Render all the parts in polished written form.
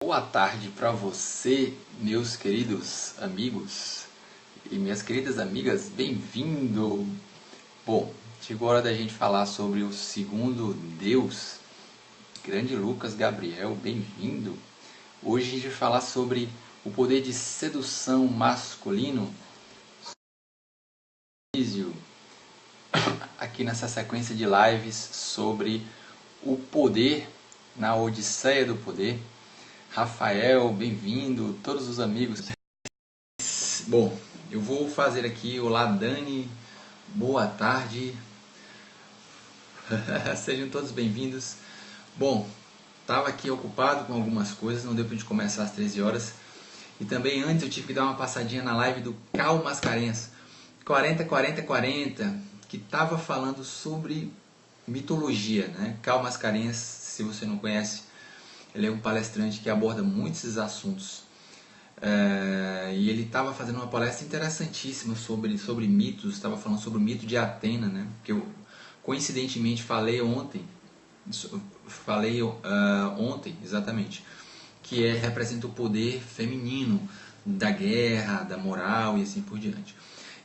Boa tarde para você, meus queridos amigos e minhas queridas amigas, bem-vindo! Bom, chegou a hora da gente falar sobre o segundo Deus, grande Lucas Gabriel, bem-vindo! Hoje a gente vai falar sobre o poder de sedução masculino, aqui nessa sequência de lives sobre o poder na Odisseia do Poder. Rafael, bem-vindo, todos os amigos. Bom, eu vou fazer aqui, olá Dani, boa tarde, sejam todos bem-vindos. Bom, estava aqui ocupado com algumas coisas, não deu para a gente começar às 13 horas. E também antes eu tive que dar uma passadinha na live do Cal Mascarenhas, 40, que estava falando sobre mitologia, né? Cal Mascarenhas, se você não conhece, ele é um palestrante que aborda muitos esses assuntos. E ele estava fazendo uma palestra interessantíssima sobre mitos, estava falando sobre o mito de Atena, né? Que eu coincidentemente falei ontem, exatamente, que representa o poder feminino da guerra, da moral e assim por diante.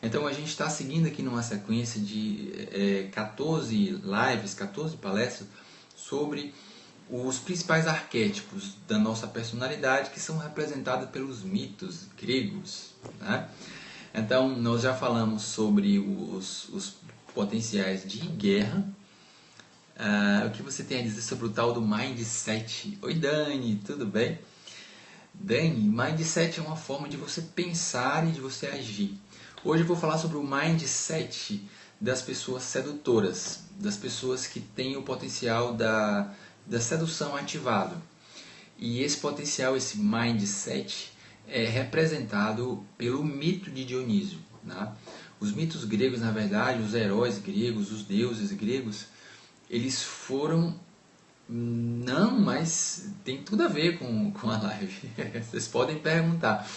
Então a gente está seguindo aqui numa sequência de 14 lives, 14 palestras sobre os principais arquétipos da nossa personalidade que são representados pelos mitos gregos, né? Então nós já falamos sobre os potenciais de guerra. O que você tem a dizer sobre o tal do mindset? Oi Dani, tudo bem? Dani, mindset é uma forma de você pensar e de você agir. Hoje eu vou falar sobre o mindset das pessoas sedutoras, das pessoas que têm o potencial da sedução ativado. E esse potencial, esse mindset, é representado pelo mito de Dionísio, né? Os mitos gregos, na verdade, os heróis gregos, os deuses gregos, eles foram... Não, mas tem tudo a ver com a live. Vocês podem perguntar.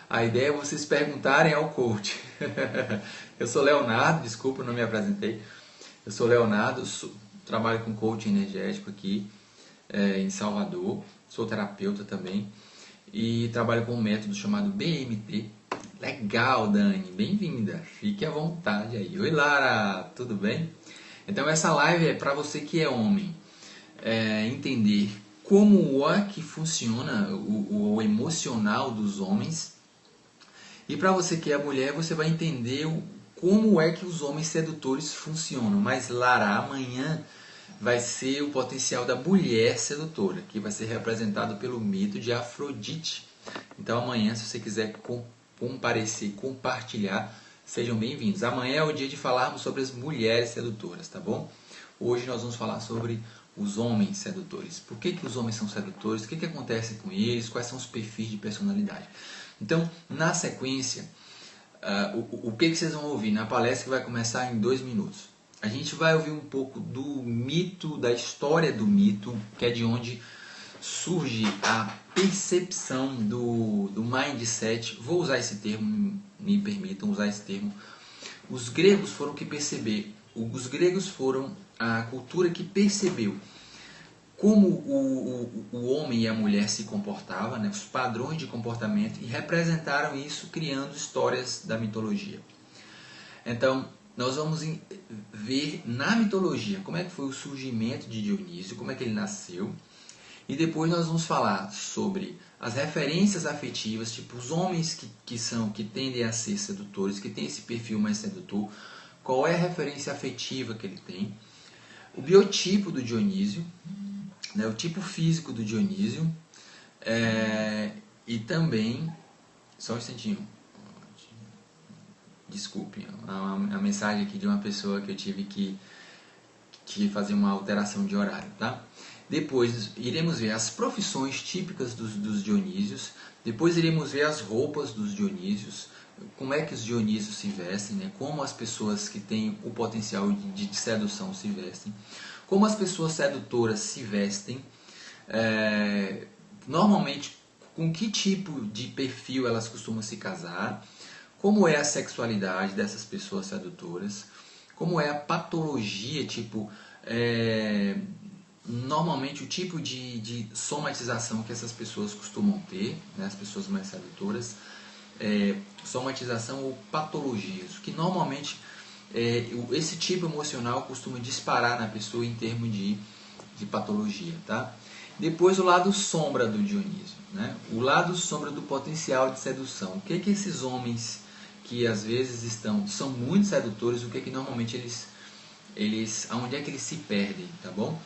A ideia é vocês perguntarem ao coach. Eu sou Leonardo, desculpa, não me apresentei. Eu sou Leonardo, trabalho com coaching energético aqui em Salvador. Sou terapeuta também. E trabalho com um método chamado BMT. Legal, Dani, bem-vinda. Fique à vontade aí. Oi, Lara, tudo bem? Então essa live é para você que é homem. Entender como é que funciona o emocional dos homens. E para você que é mulher, você vai entender como é que os homens sedutores funcionam. Mas Lara, amanhã vai ser o potencial da mulher sedutora, que vai ser representado pelo mito de Afrodite. Então amanhã, se você quiser comparecer, compartilhar, sejam bem-vindos. Amanhã é o dia de falarmos sobre as mulheres sedutoras, tá bom? Hoje nós vamos falar sobre os homens sedutores. Por que os homens são sedutores? O que acontece com eles? Quais são os perfis de personalidade? Então, na sequência, o que vocês vão ouvir na palestra que vai começar em 2 minutos? A gente vai ouvir um pouco do mito, da história do mito, que é de onde surge a percepção do mindset. Vou usar esse termo, me permitam usar esse termo. Os gregos foram que perceberam. Os gregos foram a cultura que percebeu como o homem e a mulher se comportavam, né, os padrões de comportamento, e representaram isso criando histórias da mitologia. Então, nós vamos ver na mitologia como é que foi o surgimento de Dionísio, como é que ele nasceu, e depois nós vamos falar sobre as referências afetivas, tipo os homens que tendem a ser sedutores, que têm esse perfil mais sedutor, qual é a referência afetiva que ele tem, o biotipo do Dionísio, né, o tipo físico do Dionísio, e também, só um instantinho, desculpe, a mensagem aqui de uma pessoa que eu tive que fazer uma alteração de horário, tá? Depois iremos ver as profissões típicas dos Dionísios, depois iremos ver as roupas dos Dionísios, como é que os Dionísios se vestem, né? Como as pessoas que têm o potencial de sedução se vestem, como as pessoas sedutoras se vestem, normalmente com que tipo de perfil elas costumam se casar, como é a sexualidade dessas pessoas sedutoras, como é a patologia, tipo normalmente o tipo de somatização que essas pessoas costumam ter, né, as pessoas mais sedutoras, somatização ou patologias, que normalmente esse tipo emocional costuma disparar na pessoa em termos de patologia, tá? Depois o lado sombra do Dionísio, né? O lado sombra do potencial de sedução. O que esses homens que às vezes são muito sedutores, o que normalmente aonde é que eles se perdem, tá bom?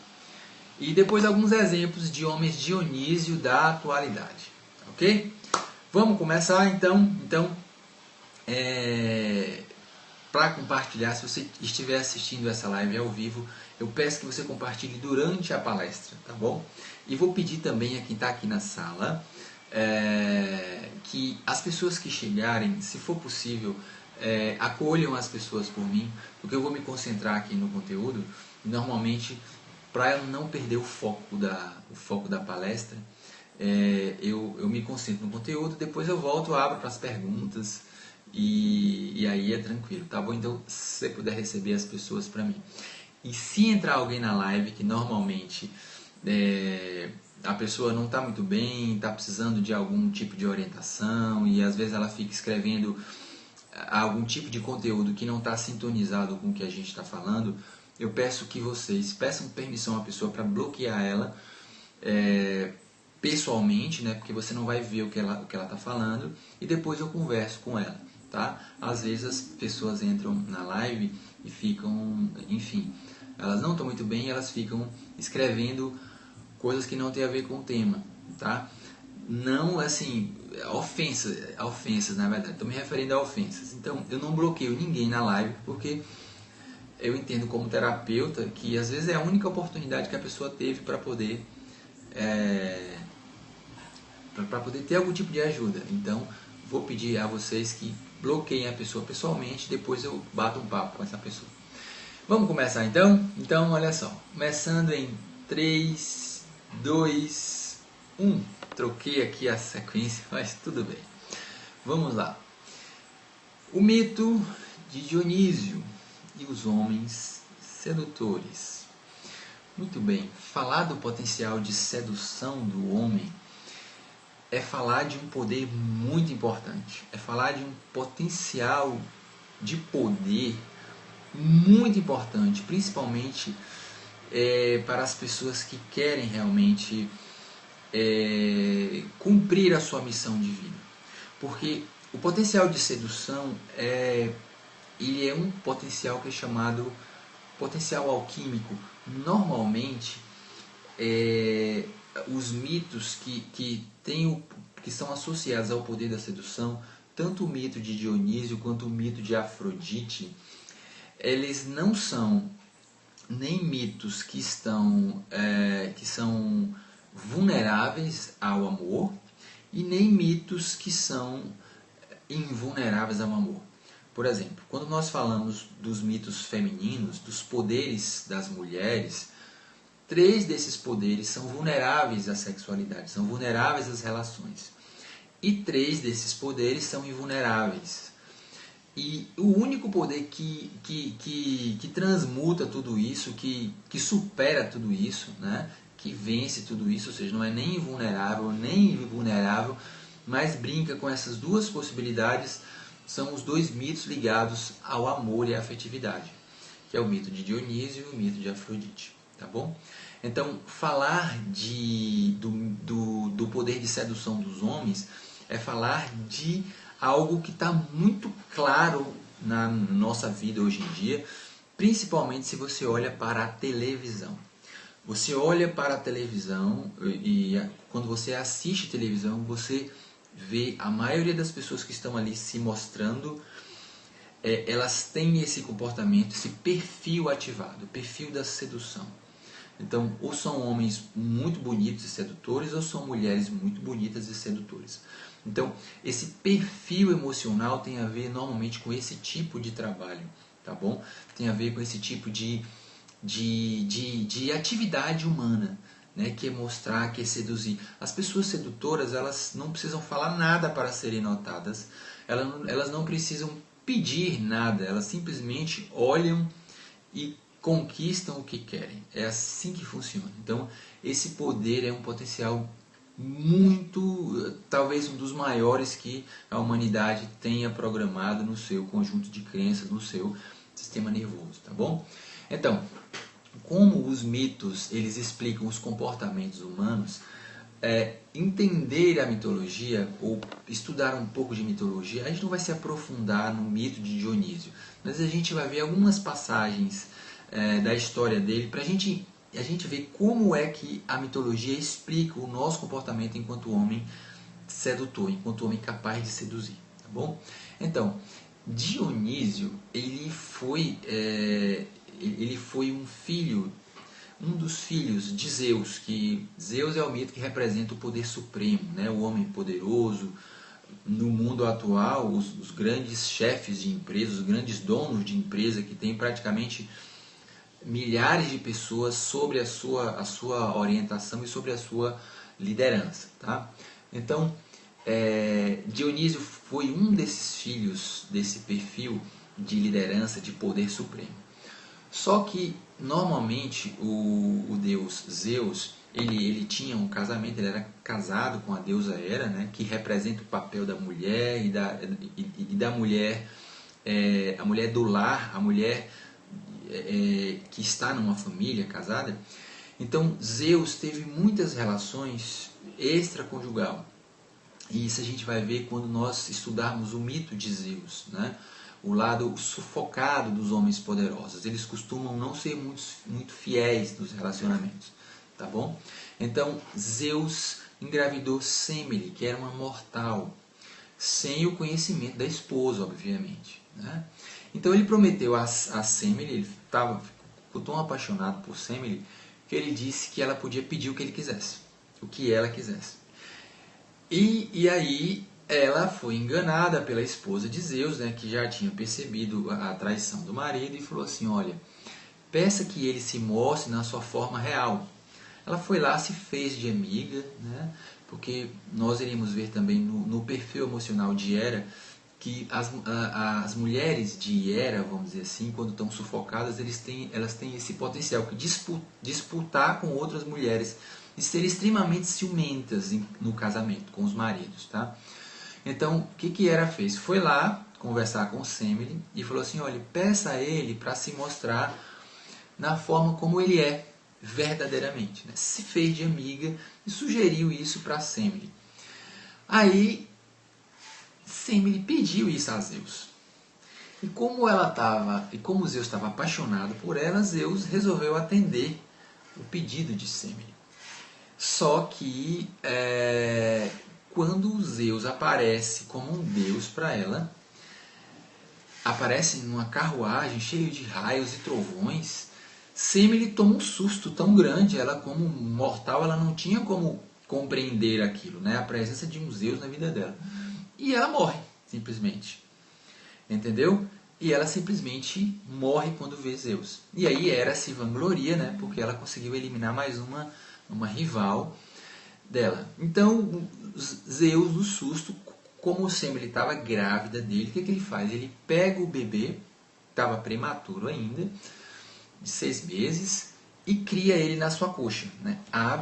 E depois alguns exemplos de homens Dionísio da atualidade, ok? Vamos começar então. Para compartilhar, se você estiver assistindo essa live ao vivo, eu peço que você compartilhe durante a palestra, tá bom? E vou pedir também a quem está aqui na sala que as pessoas que chegarem, se for possível, acolham as pessoas por mim, porque eu vou me concentrar aqui no conteúdo. Normalmente, para eu não perder o foco da palestra, eu me concentro no conteúdo, depois eu volto, abro para as perguntas e aí é tranquilo, tá bom? Então, se você puder receber as pessoas para mim. E se entrar alguém na live que normalmente a pessoa não está muito bem, está precisando de algum tipo de orientação e às vezes ela fica escrevendo algum tipo de conteúdo que não está sintonizado com o que a gente está falando, eu peço que vocês peçam permissão à pessoa para bloquear ela pessoalmente, né? Porque você não vai ver o que ela está falando e depois eu converso com ela, tá? Às vezes as pessoas entram na live e ficam, enfim, elas não estão muito bem e elas ficam escrevendo coisas que não tem a ver com o tema, tá? Não, assim, ofensas na verdade, estou me referindo a ofensas. Então, eu não bloqueio ninguém na live, porque eu entendo como terapeuta que às vezes é a única oportunidade que a pessoa teve para poder ter algum tipo de ajuda. Então, vou pedir a vocês que bloqueiem a pessoa pessoalmente, depois eu bato um papo com essa pessoa. Vamos começar então? Então, olha só, começando em 3, 2, 1. Troquei aqui a sequência, mas tudo bem. Vamos lá. O mito de Dionísio e os homens sedutores. Muito bem, falar do potencial de sedução do homem é falar de um poder muito importante. É falar de um potencial de poder muito importante, principalmente para as pessoas que querem realmente cumprir a sua missão de vida. Porque o potencial de sedução ele é um potencial que é chamado potencial alquímico. Normalmente, os mitos que são associados ao poder da sedução, tanto o mito de Dionísio quanto o mito de Afrodite, eles não são nem mitos que são vulneráveis ao amor e nem mitos que são invulneráveis ao amor. Por exemplo, quando nós falamos dos mitos femininos, dos poderes das mulheres, 3 desses poderes são vulneráveis à sexualidade, são vulneráveis às relações. E 3 desses poderes são invulneráveis. E o único poder que transmuta tudo isso, que supera tudo isso, né? Que vence tudo isso, ou seja, não é nem invulnerável, nem invulnerável, mas brinca com essas 2 possibilidades, são os 2 mitos ligados ao amor e à afetividade, que é o mito de Dionísio e o mito de Afrodite, tá bom? Então, falar do poder de sedução dos homens é falar de algo que está muito claro na nossa vida hoje em dia, principalmente se você olha para a televisão. Você olha para a televisão e quando você assiste televisão, você vê a maioria das pessoas que estão ali se mostrando, elas têm esse comportamento, esse perfil ativado, o perfil da sedução. Então, ou são homens muito bonitos e sedutores, ou são mulheres muito bonitas e sedutoras. Então, esse perfil emocional tem a ver normalmente com esse tipo de trabalho, tá bom? Tem a ver com esse tipo de atividade humana, né? Que é mostrar, que é seduzir. As pessoas sedutoras, elas não precisam falar nada para serem notadas, elas não precisam pedir nada, elas simplesmente olham e conquistam o que querem. É assim que funciona. Então, esse poder é um potencial muito, talvez um dos maiores que a humanidade tenha programado no seu conjunto de crenças, no seu sistema nervoso, tá bom? Então, como os mitos eles explicam os comportamentos humanos, entender a mitologia ou estudar um pouco de mitologia, a gente não vai se aprofundar no mito de Dionísio, mas a gente vai ver algumas passagens da história dele para a gente ver como é que a mitologia explica o nosso comportamento enquanto homem sedutor, enquanto homem capaz de seduzir, tá bom? Então, Dionísio ele foi um dos filhos de Zeus, que Zeus é o mito que representa o poder supremo, né? O homem poderoso. No mundo atual, os grandes chefes de empresas, os grandes donos de empresa que têm praticamente milhares de pessoas sobre a sua orientação e sobre a sua liderança. Tá? Então, Dionísio foi um desses filhos desse perfil de liderança, de poder supremo. Só que, normalmente, o deus Zeus, ele tinha um casamento, ele era casado com a deusa Hera, né, que representa o papel da mulher e da mulher, a mulher do lar, a mulher que está numa família casada. Então, Zeus teve muitas relações extraconjugal. E isso a gente vai ver quando nós estudarmos o mito de Zeus, né? O lado sufocado dos homens poderosos. Eles costumam não ser muito fiéis nos relacionamentos, tá bom? Então, Zeus engravidou Semele, que era uma mortal, sem o conhecimento da esposa, obviamente, né? Então, ele prometeu a Semele, ele ficou tão apaixonado por Semele, que ele disse que ela podia pedir o que ele quisesse, o que ela quisesse. E aí ela foi enganada pela esposa de Zeus, né, que já tinha percebido a traição do marido, e falou assim, olha, peça que ele se mostre na sua forma real. Ela foi lá, se fez de amiga, né, porque nós iremos ver também no perfil emocional de Hera, que as mulheres de Hera, vamos dizer assim, quando estão sufocadas, elas têm esse potencial que disputar com outras mulheres e ser extremamente ciumentas no casamento com os maridos, tá? Então, o que Hera fez? Foi lá conversar com Semele e falou assim, olha, peça a ele para se mostrar na forma como ele é verdadeiramente, né? Se fez de amiga e sugeriu isso para Semele. Aí Semele pediu isso a Zeus. E como Zeus estava apaixonado por ela, Zeus resolveu atender o pedido de Semele. Só que quando Zeus aparece como um deus para ela, aparece numa carruagem cheia de raios e trovões, Semele toma um susto tão grande, ela como mortal, ela não tinha como compreender aquilo, né? A presença de um Zeus na vida dela. E ela morre, simplesmente. Entendeu? E ela simplesmente morre quando vê Zeus. E aí Hera se vangloria, né? Porque ela conseguiu eliminar mais uma rival dela. Então, Zeus, no susto, como Semele estava grávida dele, o que ele faz? Ele pega o bebê, estava prematuro ainda, de 6 meses, e cria ele na sua coxa, né?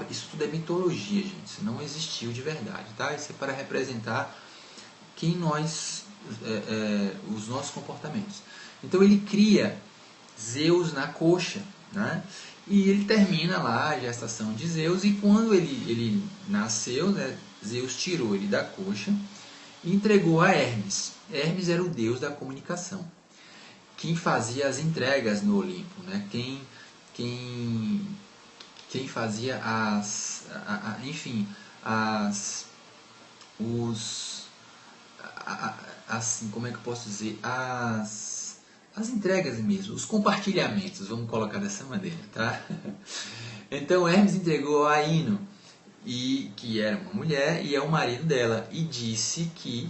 Isso tudo é mitologia, gente. Isso não existiu de verdade, tá? Isso é para representar quem nós, os nossos comportamentos. Então ele cria Zeus na coxa, né? E ele termina lá a gestação de Zeus, e quando ele nasceu, né, Zeus tirou ele da coxa e entregou a Hermes. Hermes era o deus da comunicação, quem fazia as entregas no Olimpo, né? Quem fazia assim, como é que eu posso dizer, as entregas mesmo, os compartilhamentos, vamos colocar dessa maneira, tá? Então Hermes entregou a Ino, que era uma mulher e é o marido dela, e disse que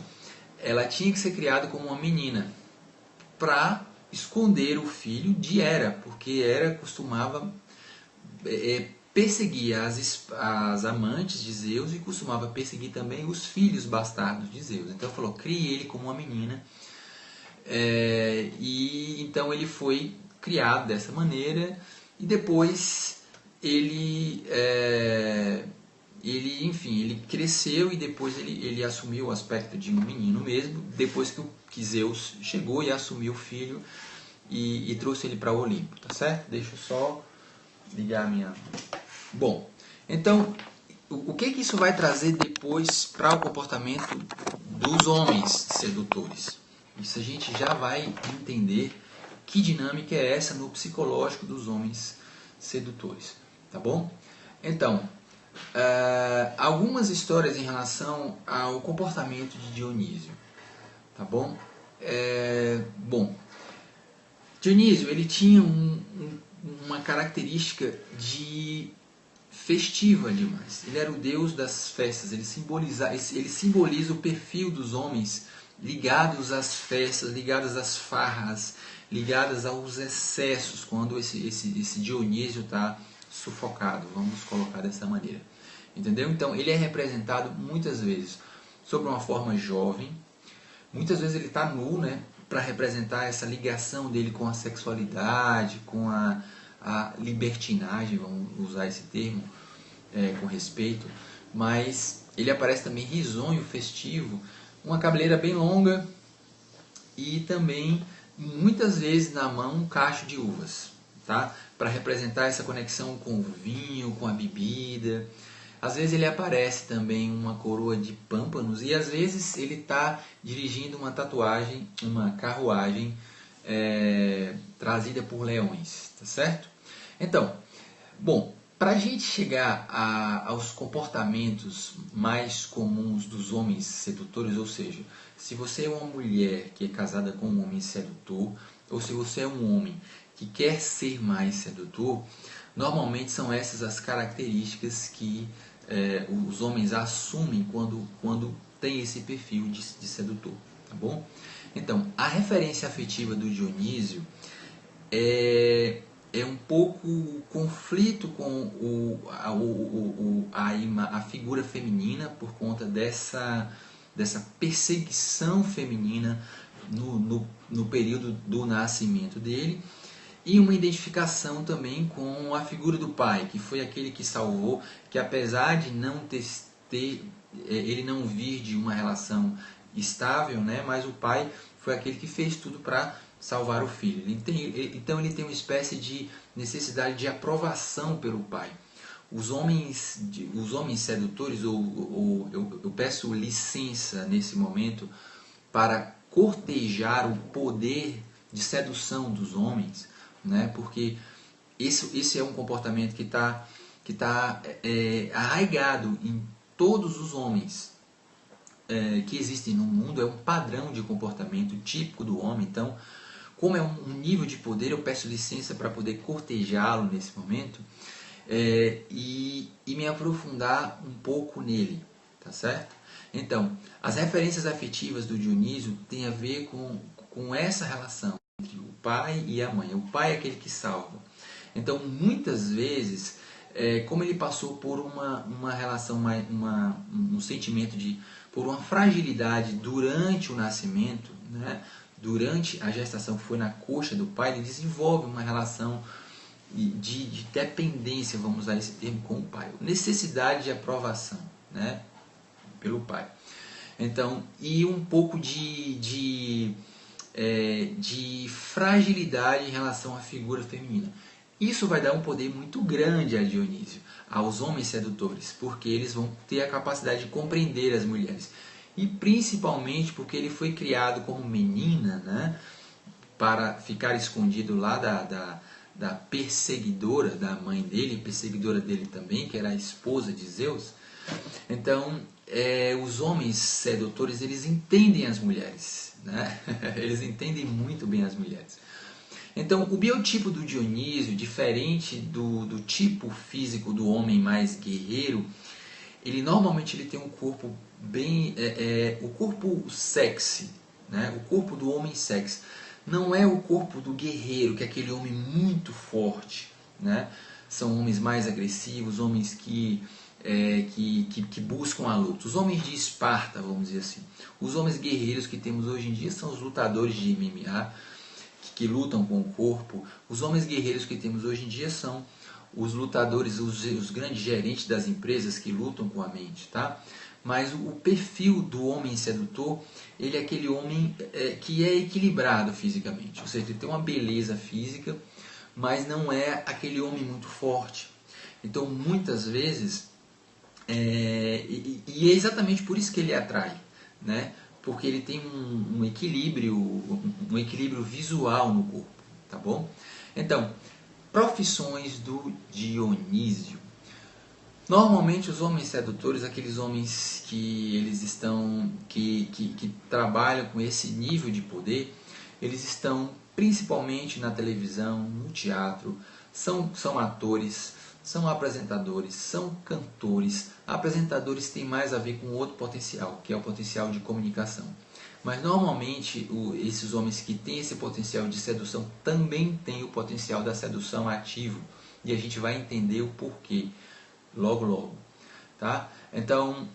ela tinha que ser criada como uma menina para esconder o filho de Hera, porque Hera costumava perseguir as amantes de Zeus e costumava perseguir também os filhos bastardos de Zeus. Então falou, crie ele como uma menina. E então ele foi criado dessa maneira e depois enfim, ele cresceu e depois ele assumiu o aspecto de um menino mesmo, depois que Zeus chegou e assumiu o filho e trouxe ele para o Olimpo, tá certo? Deixa eu só ligar a minha... Bom, então, o que isso vai trazer depois para o comportamento dos homens sedutores? Isso a gente já vai entender que dinâmica é essa no psicológico dos homens sedutores, tá bom? Então, algumas histórias em relação ao comportamento de Dionísio, tá bom? Bom, Dionísio, ele tinha uma característica de festiva demais. Ele era o deus das festas, ele simboliza o perfil dos homens ligados às festas, ligados às farras, ligadas aos excessos, quando esse Dionísio está sufocado, vamos colocar dessa maneira. Entendeu? Então, ele é representado muitas vezes sob uma forma jovem, muitas vezes ele está nu, né, para representar essa ligação dele com a sexualidade, com a libertinagem, vamos usar esse termo com respeito, mas ele aparece também risonho, festivo, uma cabeleira bem longa e também muitas vezes na mão um cacho de uvas, tá? Para representar essa conexão com o vinho, com a bebida. Às vezes ele aparece também uma coroa de pâmpanos e às vezes ele está dirigindo uma tatuagem, uma carruagem trazida por leões, tá certo? Então, bom, para a gente chegar aos comportamentos mais comuns dos homens sedutores, ou seja, se você é uma mulher que é casada com um homem sedutor, ou se você é um homem que quer ser mais sedutor, normalmente são essas as características que os homens assumem quando tem esse perfil de sedutor, tá bom? Então, a referência afetiva do Dionísio é um pouco conflito com a figura feminina por conta dessa perseguição feminina no período do nascimento dele, e uma identificação também com a figura do pai, que foi aquele que salvou, que apesar de não ele não vir de uma relação estável, né, mas o pai foi aquele que fez tudo para salvar o filho. Então ele tem uma espécie de necessidade de aprovação pelo pai. Os homens sedutores, eu peço licença nesse momento para cortejar o poder de sedução dos homens, né? Porque esse é um comportamento que tá arraigado em todos os homens que existem no mundo, é um padrão de comportamento típico do homem. Então, como é um nível de poder, eu peço licença para poder cortejá-lo nesse momento e me aprofundar um pouco nele, tá certo? Então, as referências afetivas do Dionísio têm a ver com essa relação entre o pai e a mãe. O pai é aquele que salva. Então, muitas vezes, como ele passou por uma relação, um sentimento por uma fragilidade durante o nascimento, né? Durante a gestação que foi na coxa do pai, ele desenvolve uma relação de dependência, vamos usar esse termo, com o pai. Necessidade de aprovação, né? Pelo pai. Então, e um pouco de fragilidade em relação à figura feminina. Isso vai dar um poder muito grande a Dionísio, aos homens sedutores, porque eles vão ter a capacidade de compreender as mulheres. E principalmente porque ele foi criado como menina, né, para ficar escondido lá da perseguidora da mãe dele, perseguidora dele também, que era a esposa de Zeus. Então, os homens sedutores, eles entendem as mulheres, né? Eles entendem muito bem as mulheres. Então, o biotipo do Dionísio, diferente do tipo físico do homem mais guerreiro, ele normalmente tem um corpo bem... o corpo sexy, né? O corpo do homem sexy. Não é o corpo do guerreiro, que é aquele homem muito forte, né? São homens mais agressivos, homens que buscam a luta. Os homens de Esparta, vamos dizer assim. Os homens guerreiros que temos hoje em dia são os lutadores de MMA, que lutam com o corpo. Os homens guerreiros que temos hoje em dia são os lutadores, os grandes gerentes das empresas que lutam com a mente, tá? Mas o perfil do homem sedutor, ele é aquele homem que é equilibrado fisicamente, ou seja, ele tem uma beleza física, mas não é aquele homem muito forte. Então, muitas vezes, e é exatamente por isso que ele atrai, né? Porque ele tem um equilíbrio visual no corpo, tá bom? Então, profissões do Dionísio. Normalmente os homens sedutores, aqueles homens que eles estão que trabalham com esse nível de poder, eles estão principalmente na televisão, no teatro, são atores, são apresentadores, são cantores. Apresentadores têm mais a ver com outro potencial, que é o potencial de comunicação. Mas normalmente esses homens que têm esse potencial de sedução também têm o potencial da sedução ativo. E a gente vai entender o porquê logo logo, tá? Então,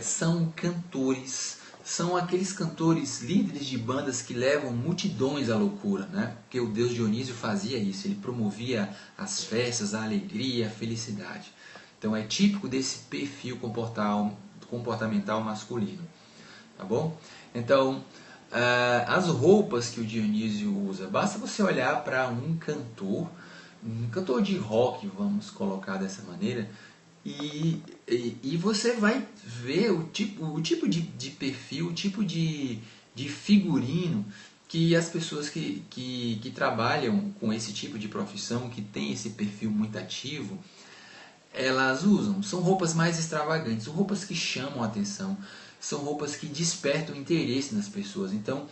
são cantores, são aqueles cantores líderes de bandas que levam multidões à loucura, né? Porque o deus Dionísio fazia isso, ele promovia as festas, a alegria, a felicidade. Então é típico desse perfil comportamental masculino, tá bom? Então, as roupas que o Dionísio usa, basta você olhar para um cantor de rock, vamos colocar dessa maneira, e você vai ver o tipo de perfil, o tipo de figurino que as pessoas que trabalham com esse tipo de profissão, que tem esse perfil muito ativo, elas usam. São roupas mais extravagantes, são roupas que chamam a atenção, são roupas que despertam interesse nas pessoas. Então,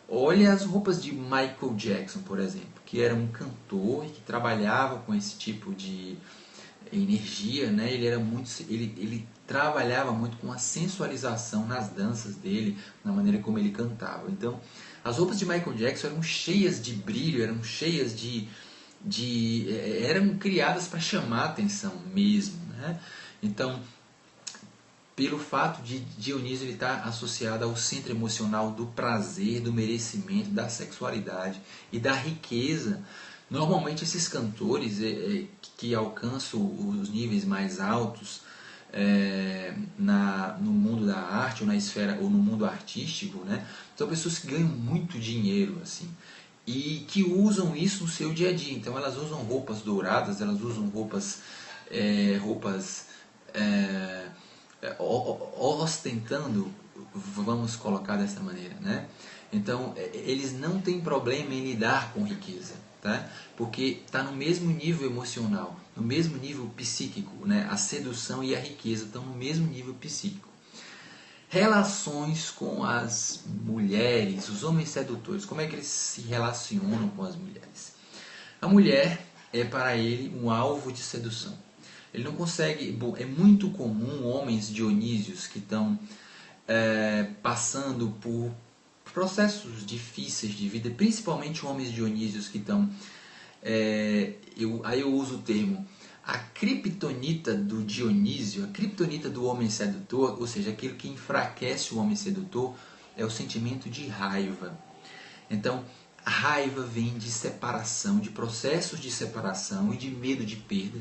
olha as roupas de Michael Jackson, por exemplo, que era um cantor e que trabalhava com esse tipo de energia, né? Ele trabalhava muito com a sensualização nas danças dele, na maneira como ele cantava. Então, as roupas de Michael Jackson eram cheias de brilho, eram cheias eram criadas para chamar a atenção mesmo, né? Então, pelo fato de Dionísio estar associado ao centro emocional do prazer, do merecimento, da sexualidade e da riqueza. Normalmente esses cantores que alcançam os níveis mais altos no mundo da arte ou na esfera ou no mundo artístico, né, são pessoas que ganham muito dinheiro assim, e que usam isso no seu dia a dia. Então elas usam roupas douradas, elas usam roupas ostentando, vamos colocar dessa maneira, né? Então, eles não têm problema em lidar com riqueza, tá? Porque está no mesmo nível emocional, no mesmo nível psíquico, né? A sedução e a riqueza estão no mesmo nível psíquico. Relações com as mulheres, os homens sedutores, como é que eles se relacionam com as mulheres? A mulher é para ele um alvo de sedução. Ele não consegue. Bom, é muito comum homens dionísios que estão passando por processos difíceis de vida, principalmente homens dionísios que estão. Aí eu uso o termo a criptonita do Dionísio, a criptonita do homem sedutor, ou seja, aquilo que enfraquece o homem sedutor, é o sentimento de raiva. Então, a raiva vem de separação, de processos de separação e de medo de perda.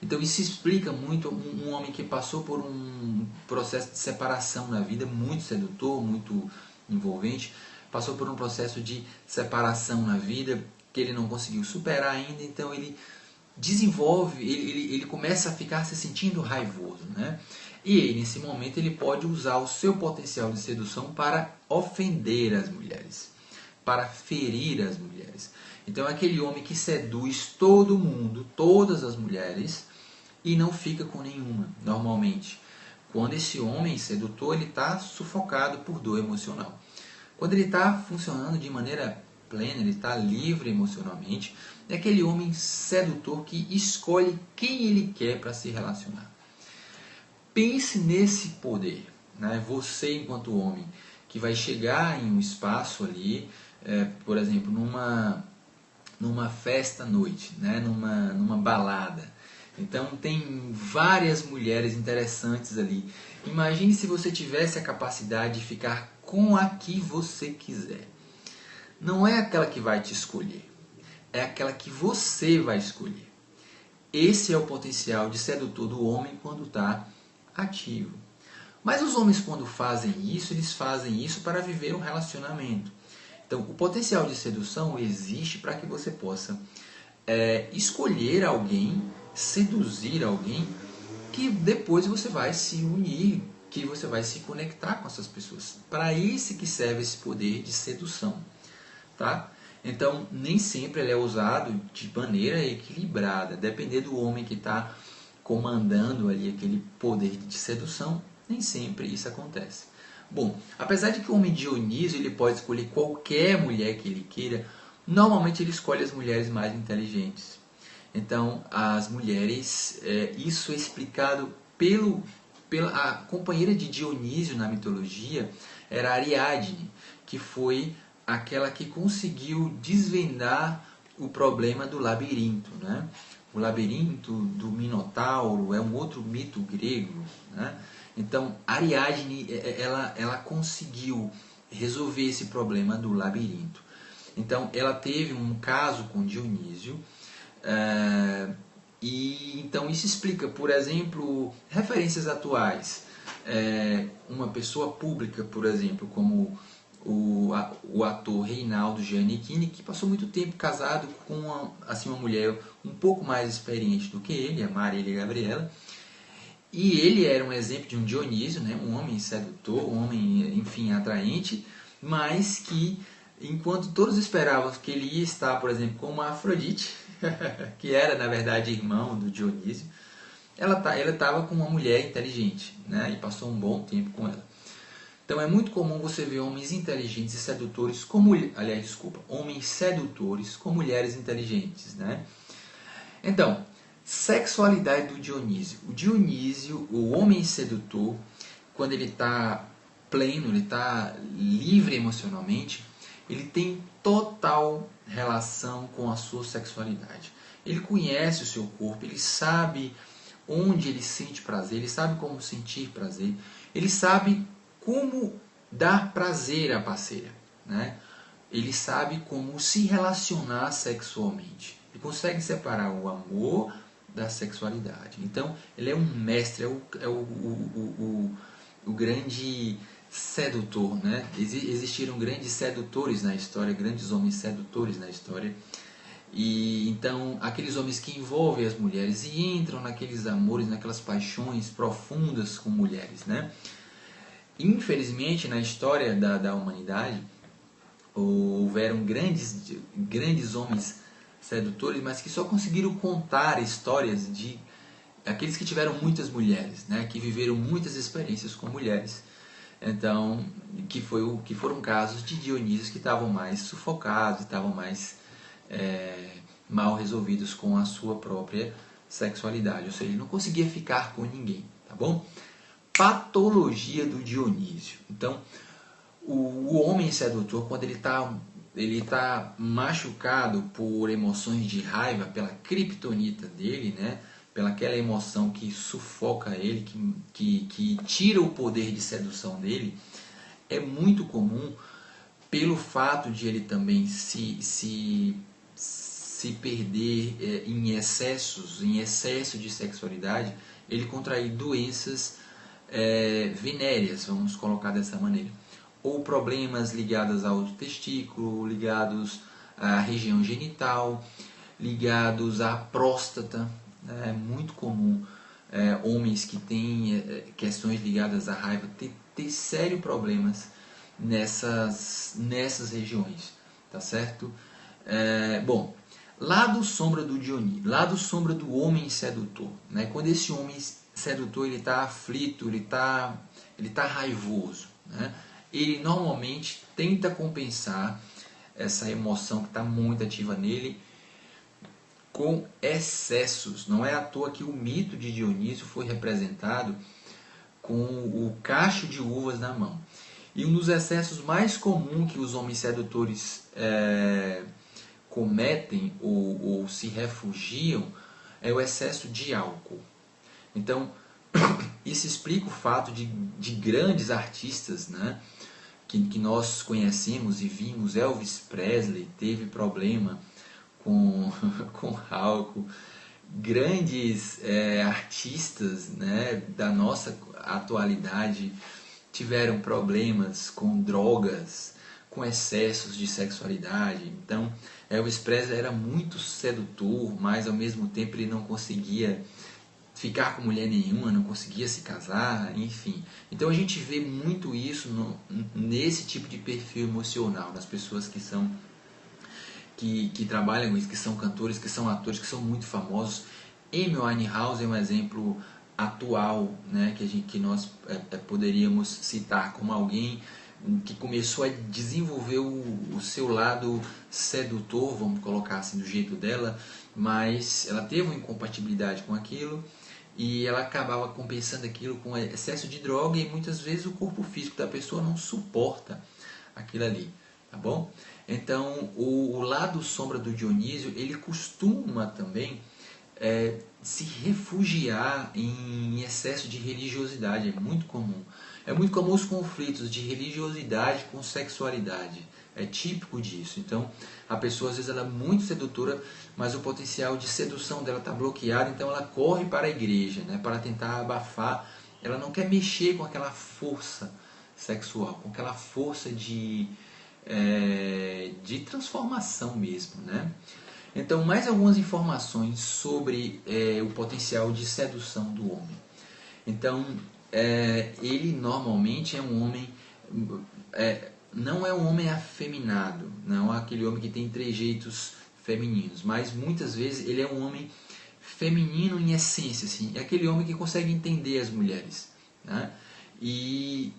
Então isso explica muito um homem que passou por um processo de separação na vida, muito sedutor, muito envolvente, passou por um processo de separação na vida que ele não conseguiu superar ainda, então ele desenvolve, ele começa a ficar se sentindo raivoso, né? E aí, nesse momento ele pode usar o seu potencial de sedução para ofender as mulheres, para ferir as mulheres. Então é aquele homem que seduz todo mundo, todas as mulheres, e não fica com nenhuma, normalmente. Quando esse homem sedutor está sufocado por dor emocional. Quando ele está funcionando de maneira plena, ele está livre emocionalmente, é aquele homem sedutor que escolhe quem ele quer para se relacionar. Pense nesse poder, né? Você enquanto homem, que vai chegar em um espaço ali, por exemplo, numa festa à noite, né? numa balada. Então tem várias mulheres interessantes ali. Imagine se você tivesse a capacidade de ficar com a que você quiser. não é aquela que vai te escolher, é aquela que você vai escolher. Esse é o potencial de sedutor do homem quando está ativo. Mas os homens, quando fazem isso, eles fazem isso para viver um relacionamento. Então, o potencial de sedução existe para que você possa escolher alguém, seduzir alguém, que depois você vai se unir, que você vai se conectar com essas pessoas. Para isso que serve esse poder de sedução. Tá? Então, nem sempre ele é usado de maneira equilibrada. Depender do homem que está comandando ali aquele poder de sedução, nem sempre isso acontece. Bom, apesar de que o homem Dionísio ele pode escolher qualquer mulher que ele queira, normalmente ele escolhe as mulheres mais inteligentes. Então, as mulheres, isso é explicado pela companheira de Dionísio na mitologia, era Ariadne, que foi aquela que conseguiu desvendar o problema do labirinto. Né? O labirinto do Minotauro é um outro mito grego. Né? Então, Ariadne ela conseguiu resolver esse problema do labirinto. Então, ela teve um caso com Dionísio, e então isso explica, por exemplo, referências atuais. Uma pessoa pública, por exemplo, como o ator Reinaldo Giannichini, que passou muito tempo casado com uma mulher um pouco mais experiente do que ele, a Marília Gabriela, e ele era um exemplo de um Dionísio, né? Um homem sedutor, um homem, enfim, atraente, mas que, enquanto todos esperavam que ele ia estar, por exemplo, com uma Afrodite, que era, na verdade, irmão do Dionísio, ela estava com uma mulher inteligente, né? E passou um bom tempo com ela. Então é muito comum você ver homens inteligentes e sedutores homens sedutores com mulheres inteligentes, né? Então, sexualidade do Dionísio. O Dionísio, o homem sedutor, quando ele está pleno, ele está livre emocionalmente, ele tem total relação com a sua sexualidade. Ele conhece o seu corpo, ele sabe onde ele sente prazer, ele sabe como sentir prazer, ele sabe como dar prazer à parceira, né? Ele sabe como se relacionar sexualmente. Ele consegue separar o amor da sexualidade. Então, ele é um mestre, o grande sedutor, né? Existiram grandes sedutores na história, grandes homens sedutores na história. E então, aqueles homens que envolvem as mulheres e entram naqueles amores, naquelas paixões profundas com mulheres, né? Infelizmente, na história da humanidade, houveram grandes homens sedutores, mas que só conseguiram contar histórias de aqueles que tiveram muitas mulheres, né? Que viveram muitas experiências com mulheres. Então, que foram casos de Dionísio que estavam mais sufocados, estavam mais mal resolvidos com a sua própria sexualidade. Ou seja, ele não conseguia ficar com ninguém, tá bom? Patologia do Dionísio. Então, o homem sedutor, quando ele está machucado por emoções de raiva, pela criptonita dele, né? Pela aquela emoção que sufoca ele, que tira o poder de sedução dele, é muito comum, pelo fato de ele também se perder em excesso de sexualidade, ele contrair doenças venéreas, vamos colocar dessa maneira, ou problemas ligados ao testículo, ligados à região genital, ligados à próstata. É muito comum homens que têm questões ligadas à raiva ter sérios problemas nessas regiões, tá certo? Bom, lado sombra do Dionísio, lado sombra do homem sedutor, né? Quando esse homem sedutor ele está aflito, ele tá raivoso, né? Ele normalmente tenta compensar essa emoção que está muito ativa nele com excessos. Não é à toa que o mito de Dionísio foi representado com o cacho de uvas na mão. E um dos excessos mais comuns que os homens sedutores cometem ou se refugiam é o excesso de álcool. Então, isso explica o fato de grandes artistas, né, que nós conhecemos e vimos. Elvis Presley teve problema com, com álcool. Grandes artistas, né, da nossa atualidade tiveram problemas com drogas, com excessos de sexualidade. Então, Elvis Presley era muito sedutor, mas ao mesmo tempo ele não conseguia ficar com mulher nenhuma, não conseguia se casar, enfim. Então a gente vê muito isso nesse tipo de perfil emocional, nas pessoas que trabalham com isso, que são cantores, que são atores, que são muito famosos. Amy Winehouse é um exemplo atual, né, que nós poderíamos citar como alguém que começou a desenvolver o seu lado sedutor, vamos colocar assim do jeito dela, mas ela teve uma incompatibilidade com aquilo e ela acabava compensando aquilo com excesso de droga, e muitas vezes o corpo físico da pessoa não suporta aquilo ali, tá bom? Então o lado sombra do Dionísio, ele costuma também se refugiar em excesso de religiosidade. É muito comum. É muito comum os conflitos de religiosidade com sexualidade. É típico disso. Então, a pessoa às vezes ela é muito sedutora, mas o potencial de sedução dela está bloqueado, então ela corre para a igreja, né, para tentar abafar. Ela não quer mexer com aquela força sexual, com aquela força de transformação mesmo, né? Então, mais algumas informações sobre o potencial de sedução do homem. Então, ele normalmente é um homem, não é um homem afeminado, não é aquele homem que tem trejeitos femininos, mas muitas vezes ele é um homem feminino em essência, assim, é aquele homem que consegue entender as mulheres, né? E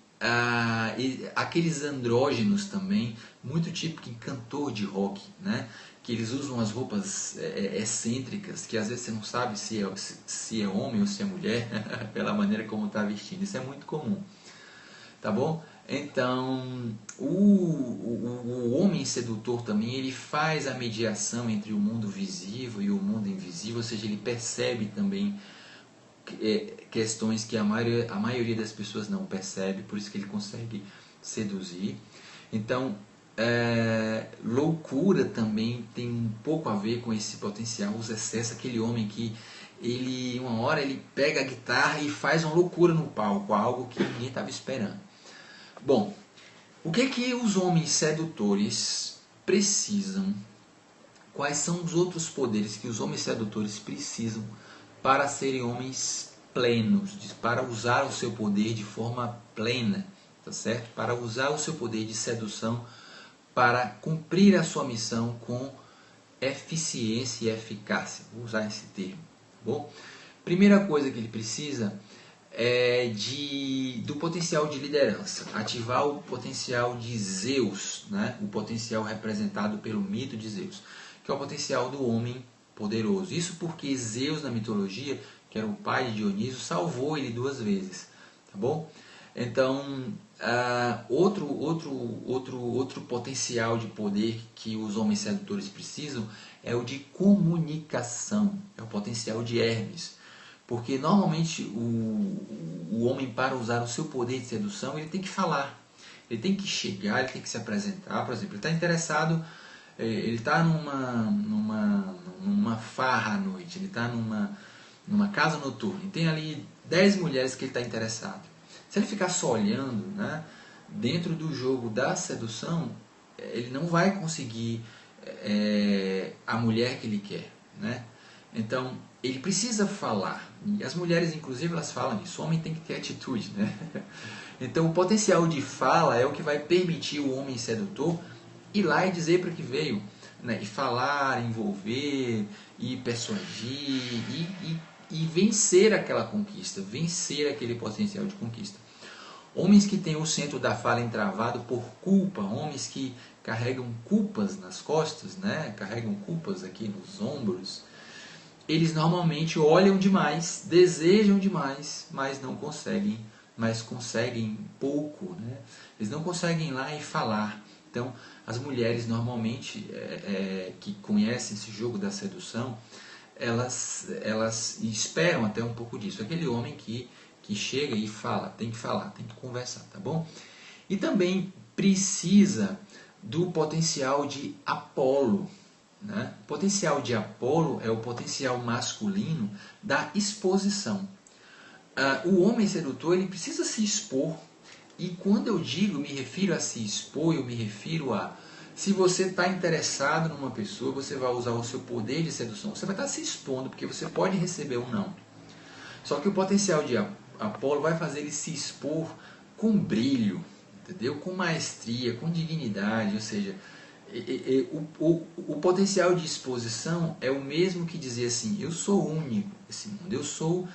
aqueles andrógenos também, muito típico em cantor de rock, né? Que eles usam as roupas excêntricas, que às vezes você não sabe se é homem ou se é mulher, pela maneira como está vestindo. Isso é muito comum, tá bom? Então, o homem sedutor também, ele faz a mediação entre o mundo visível e o mundo invisível, ou seja, ele percebe também questões que a maioria das pessoas não percebe, por isso que ele consegue seduzir. Então, loucura também tem um pouco a ver com esse potencial, os excessos, aquele homem que uma hora ele pega a guitarra e faz uma loucura no palco, algo que ninguém estava esperando. Bom, o que os homens sedutores precisam? Quais são os outros poderes que os homens sedutores precisam para serem homens plenos, para usar o seu poder de forma plena, tá certo? Para usar o seu poder de sedução para cumprir a sua missão com eficiência e eficácia. Vou usar esse termo, tá bom? Primeira coisa que ele precisa é do potencial de liderança, ativar o potencial de Zeus, né? O potencial representado pelo mito de Zeus, que é o potencial do homem poderoso. Isso porque Zeus na mitologia, que era o pai de Dionísio, salvou ele 2 vezes, tá bom? Então, outro potencial de poder que os homens sedutores precisam é o de comunicação, é o potencial de Hermes. Porque normalmente o homem, para usar o seu poder de sedução, ele tem que falar, ele tem que chegar, ele tem que se apresentar. Por exemplo, ele está interessado, ele está numa farra à noite, ele está numa casa noturna, e tem ali 10 mulheres que ele está interessado. Se ele ficar só olhando, né, dentro do jogo da sedução, ele não vai conseguir a mulher que ele quer, né? Então, ele precisa falar. E as mulheres, inclusive, elas falam isso. O homem tem que ter atitude, né? Então, o potencial de fala é o que vai permitir o homem sedutor ir lá e dizer para que veio, né? E falar, envolver, e persuadir, e vencer aquela conquista, vencer aquele potencial de conquista. Homens que têm o centro da fala entravado por culpa, homens que carregam culpas nas costas, né? Carregam culpas aqui nos ombros, eles normalmente olham demais, desejam demais, mas não conseguem, mas conseguem pouco, né? Eles não conseguem ir lá e falar. Então, as mulheres normalmente que conhecem esse jogo da sedução, elas esperam até um pouco disso. Aquele homem que chega e fala, tem que conversar, tá bom? E também precisa do potencial de Apolo. Né? O potencial de Apolo é o potencial masculino da exposição. O homem sedutor ele precisa se expor. E quando eu digo, me refiro a se expor, eu me refiro a... Se você está interessado numa pessoa, você vai usar o seu poder de sedução. Você vai estar se expondo, porque você pode receber um não. Só que o potencial de Apolo vai fazer ele se expor com brilho, entendeu? Com maestria, com dignidade. Ou seja, o potencial de exposição é o mesmo que dizer assim, eu sou único nesse mundo, eu sou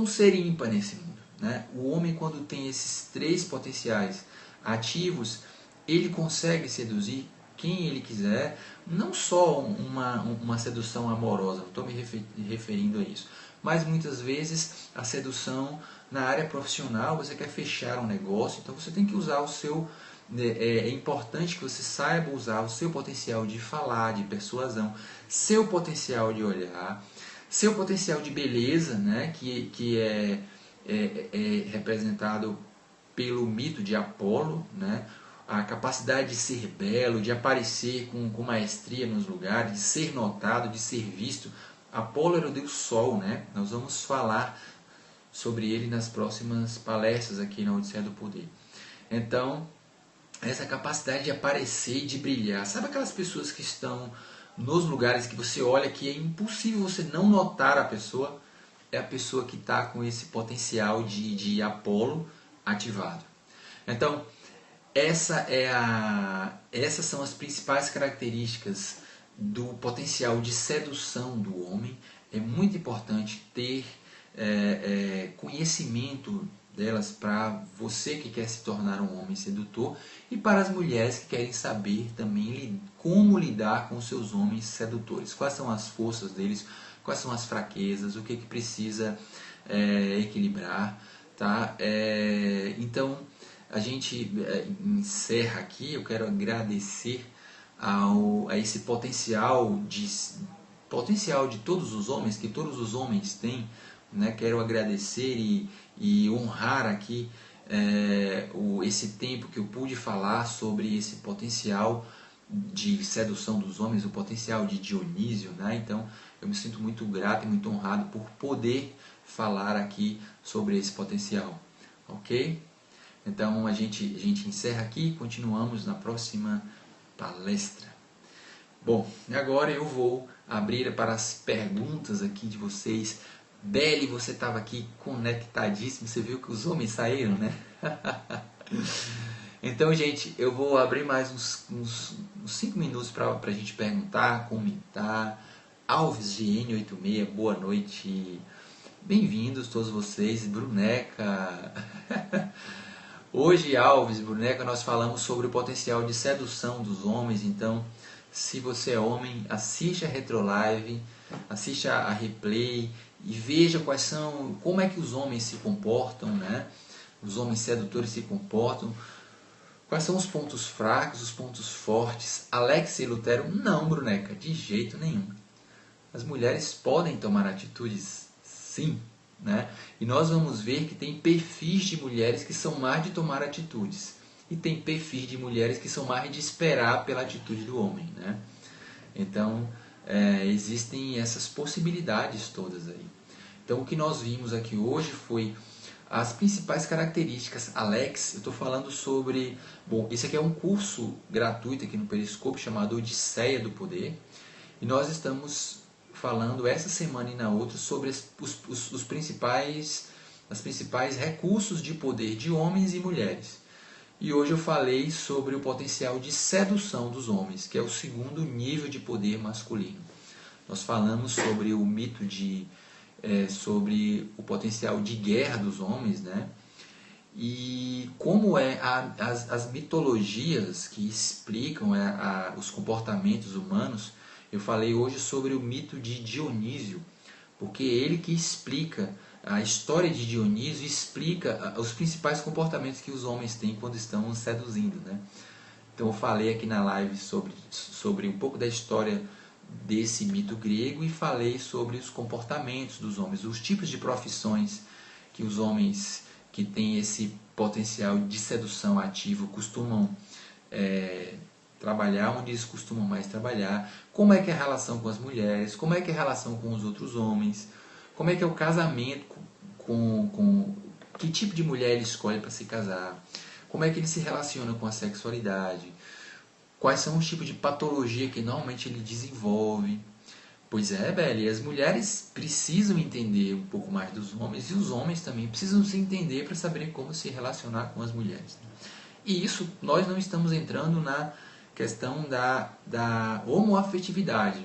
um ser ímpar nesse mundo. Né? O homem, quando tem esses três potenciais ativos, ele consegue seduzir quem ele quiser, não só uma sedução amorosa, não estou me referindo a isso, mas muitas vezes a sedução na área profissional, você quer fechar um negócio, então você tem que usar o seu... É importante que você saiba usar o seu potencial de falar, de persuasão, seu potencial de olhar, seu potencial de beleza, né, que é representado pelo mito de Apolo, né, a capacidade de ser belo, de aparecer com maestria nos lugares, de ser notado, de ser visto. Apolo era o deus Sol, né? Nós vamos falar sobre ele nas próximas palestras aqui na Odisseia do Poder. Então, essa capacidade de aparecer e de brilhar. Sabe aquelas pessoas que estão nos lugares que você olha que é impossível você não notar a pessoa? É a pessoa que está com esse potencial de Apolo ativado. Então, essas são as principais características do potencial de sedução do homem. É muito importante ter conhecimento delas para você que quer se tornar um homem sedutor e para as mulheres que querem saber também como lidar com seus homens sedutores. Quais são as forças deles, quais são as fraquezas, o que precisa equilibrar. Tá? Então, a gente encerra aqui. Eu quero agradecer a esse potencial de todos os homens, que todos os homens têm. Né? Quero agradecer e honrar aqui esse tempo que eu pude falar sobre esse potencial de sedução dos homens, o potencial de Dionísio. Né? Então, eu me sinto muito grato e muito honrado por poder falar aqui sobre esse potencial. Ok? Então a gente encerra aqui e continuamos na próxima palestra. Bom, agora eu vou abrir para as perguntas aqui de vocês. Beli, você estava aqui conectadíssimo, você viu que os homens saíram, né? Então, gente, eu vou abrir mais uns 5 minutos para a gente perguntar, comentar. Alves de N86, boa noite. Bem-vindos todos vocês. Bruneca. Hoje, Alves, Bruneca, nós falamos sobre o potencial de sedução dos homens. Então, se você é homem, assiste a Retrolive, assiste a replay e veja como é que os homens se comportam, né? Os homens sedutores se comportam. Quais são os pontos fracos, os pontos fortes? Alex e Lutero, não, Bruneca, de jeito nenhum. As mulheres podem tomar atitudes, sim. Né? E nós vamos ver que tem perfis de mulheres que são mais de tomar atitudes. E tem perfis de mulheres que são mais de esperar pela atitude do homem. Né? Então, existem essas possibilidades todas aí. Então, o que nós vimos aqui hoje foi as principais características. Alex, eu estou falando sobre... Bom, esse aqui é um curso gratuito aqui no Periscope chamado Odisseia do Poder. E nós estamos falando essa semana e na outra sobre os principais recursos de poder de homens e mulheres. E hoje eu falei sobre o potencial de sedução dos homens, que é o segundo nível de poder masculino. Nós falamos sobre o mito sobre o potencial de guerra dos homens, né? E como as mitologias que explicam os comportamentos humanos. Eu falei hoje sobre o mito de Dionísio, porque ele que explica, a história de Dionísio explica os principais comportamentos que os homens têm quando estão seduzindo. Né? Então eu falei aqui na live sobre um pouco da história desse mito grego e falei sobre os comportamentos dos homens, os tipos de profissões que os homens que têm esse potencial de sedução ativo costumam trabalhar, onde eles costumam mais trabalhar, como é que é a relação com as mulheres, como é que é a relação com os outros homens, como é que é o casamento com que tipo de mulher ele escolhe para se casar, como é que ele se relaciona com a sexualidade, quais são os tipos de patologia que normalmente ele desenvolve. Pois é, Beli, as mulheres precisam entender um pouco mais dos homens e os homens também precisam se entender para saberem como se relacionar com as mulheres. E isso nós não estamos entrando na questão da homoafetividade,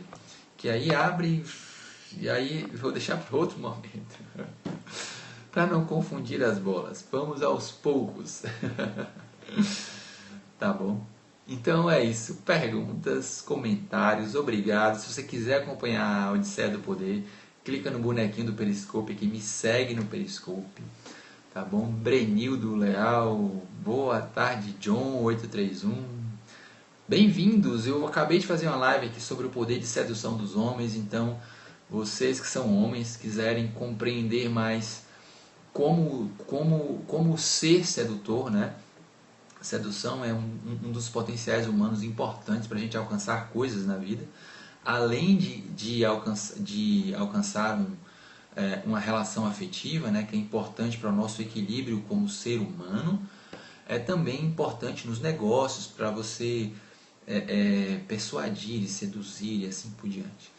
que aí abre, e aí vou deixar para outro momento, para não confundir as bolas. Vamos aos poucos. Tá bom? Então é isso. Perguntas, comentários, obrigado. Se você quiser acompanhar a Odisseia do Poder, clica no bonequinho do Periscope aqui, me segue no Periscope. Tá bom? Brenildo Leal, boa tarde, John831. Bem-vindos! Eu acabei de fazer uma live aqui sobre o poder de sedução dos homens, então vocês que são homens, quiserem compreender mais como ser sedutor, né? A sedução é um dos potenciais humanos importantes para a gente alcançar coisas na vida, além de alcançar uma relação afetiva, né, que é importante para o nosso equilíbrio como ser humano. É também importante nos negócios para você persuadir e seduzir e assim por diante.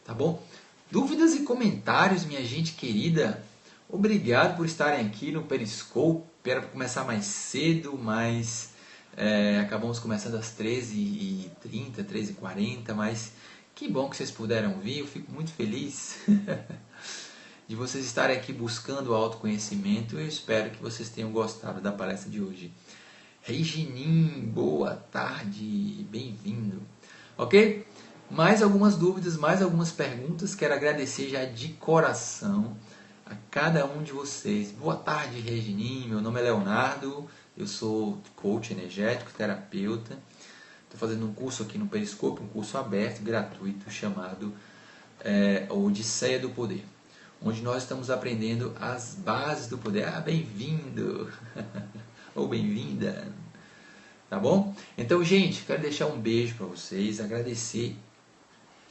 Tá bom? Dúvidas e comentários, minha gente querida? Obrigado por estarem aqui no Periscope. Era para começar mais cedo, mas acabamos começando às 13h30, 13h40, mas que bom que vocês puderam vir, eu fico muito feliz de vocês estarem aqui buscando o autoconhecimento. Eu espero que vocês tenham gostado da palestra de hoje. Reginim, boa tarde, bem-vindo. Ok? Mais algumas dúvidas, mais algumas perguntas. Quero agradecer já de coração a cada um de vocês. Boa tarde, Reginim. Meu nome é Leonardo, eu sou coach energético, terapeuta. Estou fazendo um curso aqui no Periscope, um curso aberto, gratuito, chamado Odisseia do Poder, onde nós estamos aprendendo as bases do poder. Ah, bem-vindo! Ou bem-vinda! Tá bom? Então, gente, quero deixar um beijo para vocês, agradecer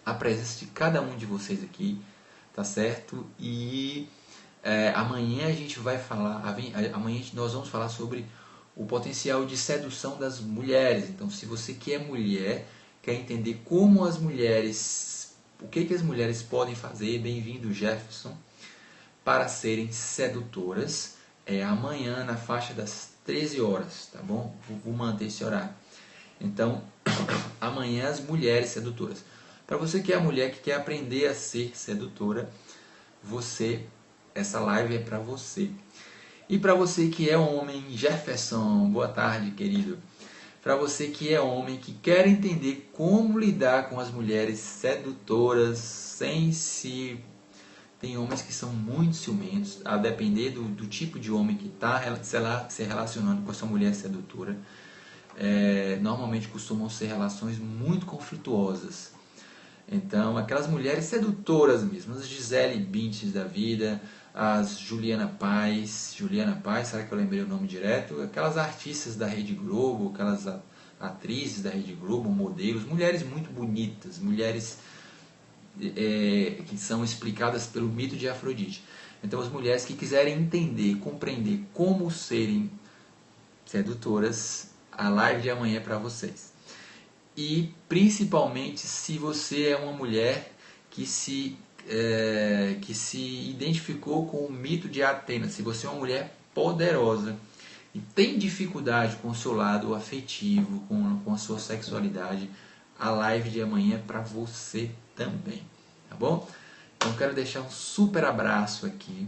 a presença de cada um de vocês aqui, tá certo? E amanhã a gente vai falar, amanhã nós vamos falar sobre o potencial de sedução das mulheres. Então, se você que é mulher, quer entender como as mulheres, o que as mulheres podem fazer, bem-vindo, Jefferson, para serem sedutoras, amanhã na faixa das 13 horas, tá bom? Vou manter esse horário. Então, amanhã as mulheres sedutoras. Para você que é mulher, que quer aprender a ser sedutora, essa live é para você. E para você que é homem, Jefferson, boa tarde, querido. Para você que é homem, que quer entender como lidar com as mulheres sedutoras, sem se... Tem homens que são muito ciumentos, a depender do tipo de homem que está se relacionando com essa mulher sedutora. Normalmente costumam ser relações muito conflituosas. Então, aquelas mulheres sedutoras mesmo, as Gisele Bündchen da vida, as Juliana Paz, será que eu lembrei o nome direto? Aquelas artistas da Rede Globo, aquelas atrizes da Rede Globo, modelos, mulheres muito bonitas, mulheres que são explicadas pelo mito de Afrodite. Então, as mulheres que quiserem entender, compreender como serem sedutoras, a live de amanhã é para vocês. E principalmente se você é uma mulher que se identificou com o mito de Atenas, se você é uma mulher poderosa e tem dificuldade com o seu lado afetivo, com a sua sexualidade, a live de amanhã é para você também, tá bom? Então quero deixar um super abraço aqui,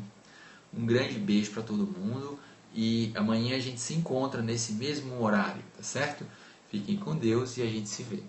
um grande beijo para todo mundo e amanhã a gente se encontra nesse mesmo horário, tá certo? Fiquem com Deus e a gente se vê.